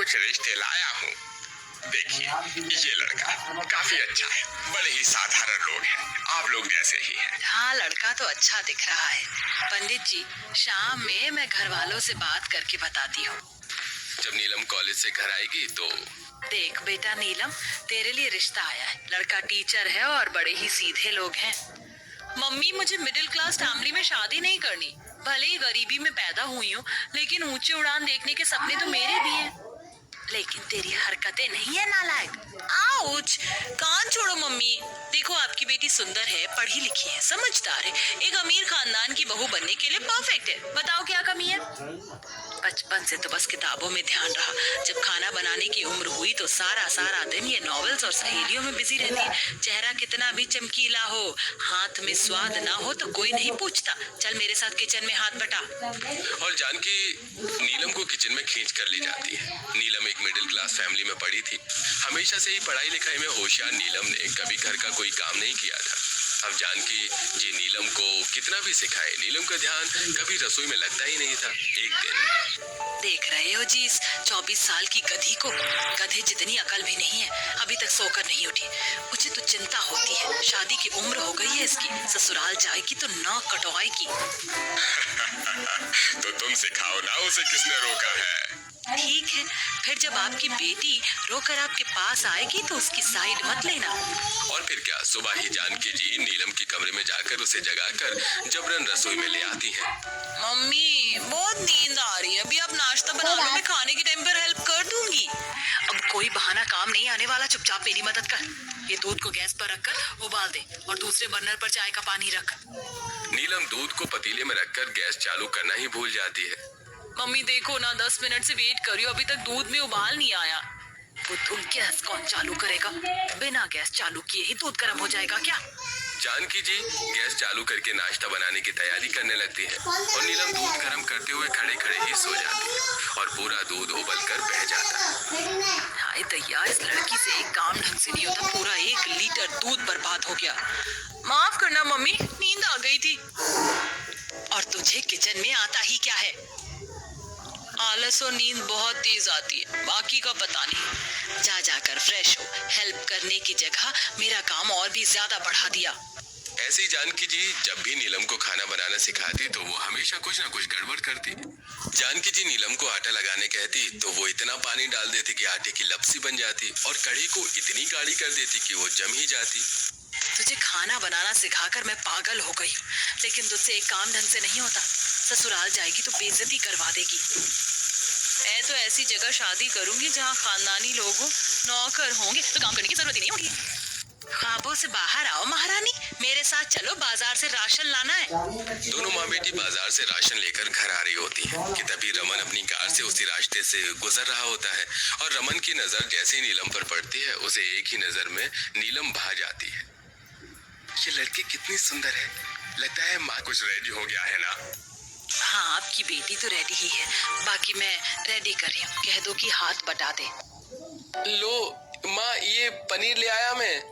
कुछ रिश्ते लाया हूँ। देखिए, ये लड़का काफी अच्छा है, बड़े ही साधारण लोग हैं, आप लोग जैसे ही हैं। हाँ, लड़का तो अच्छा दिख रहा है। पंडित जी, शाम में मैं घर वालों से बात करके बताती हूँ। जब नीलम कॉलेज से घर आएगी तो देख बेटा नीलम, तेरे लिए रिश्ता आया है। लड़का टीचर है और बड़े ही सीधे लोग हैं। मम्मी, मुझे मिडिल क्लास फैमिली में शादी नहीं करनी। भले ही गरीबी में पैदा हुई हूँ, लेकिन ऊंची उड़ान देखने के सपने तो मेरे भी हैं। लेकिन तेरी हरकतें नहीं है नालायक। आउच! कान छोड़ो मम्मी। देखो, आपकी बेटी सुंदर है, पढ़ी लिखी है, समझदार है, एक अमीर खानदान की बहू बनने के लिए परफेक्ट है। बताओ क्या कमी है? बचपन से तो बस किताबों में ध्यान रहा। जब खाना बनाने की उम्र हुई तो सारा दिन ये नॉवेल्स और सहेलियों में बिजी रहती है। चेहरा कितना भी चमकीला हो, हाथ में स्वाद ना हो तो कोई नहीं पूछता। चल मेरे साथ किचन में हाथ बटा। और जानकी नीलम को किचन में खींच कर ले जाती है। नीलम एक मिडिल क्लास फैमिली में पढ़ी थी। हमेशा से ही पढ़ाई लिखाई में होशियार नीलम ने कभी घर का कोई काम नहीं किया था। अब जानकी जी नीलम को कितना भी सिखाए, नीलम का ध्यान कभी रसोई में लगता ही नहीं था। एक दिन देख रहे हो जी इस 24 साल की गधी को? गधे जितनी अकल भी नहीं है, अभी तक सोकर नहीं उठी। मुझे तो चिंता होती है, शादी की उम्र हो गई है इसकी, ससुराल जाएगी तो नाक कटवाएगी। तो तुम सिखाओ ना उसे, किसने रोका है? ठीक है, फिर जब आपकी बेटी रोकर आपके पास आएगी तो उसकी साइड मत लेना। और फिर क्या, सुबह ही जानकी जी नीलम के कमरे में जाकर उसे जगाकर जबरन रसोई में ले आती हैं। मम्मी, बहुत नींद आ रही है, अभी आप नाश्ता बना लो, मैं खाने के टाइम पर हेल्प कर दूंगी। अब कोई बहाना काम नहीं आने वाला, चुपचाप मेरी मदद कर। ये दूध को गैस पर रखकर उबाल दे और दूसरे बर्नर पर चाय का पानी रख। नीलम दूध को पतीले में रखकर गैस चालू करना ही भूल जाती है। मम्मी देखो ना, 10 मिनट से वेट कर रही हूँ, अभी तक दूध में उबाल नहीं आया। बुद्धू, गैस कौन चालू करेगा? बिना गैस चालू किए ही दूध गर्म हो जाएगा क्या? जानकी जी गैस चालू करके नाश्ता बनाने की तैयारी करने लगती है और नीलम दूध गर्म करते हुए खड़े खड़े ही सो जाती है और पूरा दूध उबलकर बह जाता है। हाय दैया, इस लड़की से एक काम ढंग से नहीं होता, पूरा 1 लीटर दूध बर्बाद हो गया। माफ करना मम्मी, नींद आ गई थी। और तुझे किचन में आता ही क्या है? आलस और नींद बहुत तेज आती है, बाकी का पता नहीं। जाकर फ्रेश हो। हेल्प करने की जगह मेरा काम और भी ज्यादा बढ़ा दिया। ऐसी जानकी जी जब भी नीलम को खाना बनाना सिखाती तो वो हमेशा कुछ ना कुछ गड़बड़ करती। जानकी जी नीलम को आटा लगाने कहती तो वो इतना पानी डाल देती कि आटे की लपसी बन जाती और कढ़ी को इतनी गाढ़ी कर देती कि वो जम ही जाती। तुझे खाना बनाना सिखाकर मैं पागल हो गई, लेकिन तुझसे एक काम ढंग से नहीं होता। ससुराल जाएगी तो बेइज्जती करवा देगी। मैं तो ऐसी जगह शादी करूंगी जहाँ खानदानी लोग हो, नौकर होंगे तो काम करने की जरूरत ही नहीं होगी। ख्वाबों से बाहर आओ महारानी, मेरे साथ चलो, बाजार से राशन लाना है। दोनों माँ बेटी बाजार से राशन लेकर घर आ रही होती है कि तभी रमन अपनी कार से उसी रास्ते से गुजर रहा होता है और रमन की नजर जैसे ही नीलम पर पड़ती है उसे एक ही नजर में नीलम भा जाती है। ये लड़की कितनी सुंदर है, लगता है माँ कुछ रेडी हो गया है ना? हाँ, आपकी बेटी तो रेडी ही है, बाकी मैं रेडी कर रही हूँ। कह दो कि हाथ बटा दे। लो माँ, ये पनीर ले आया मैं।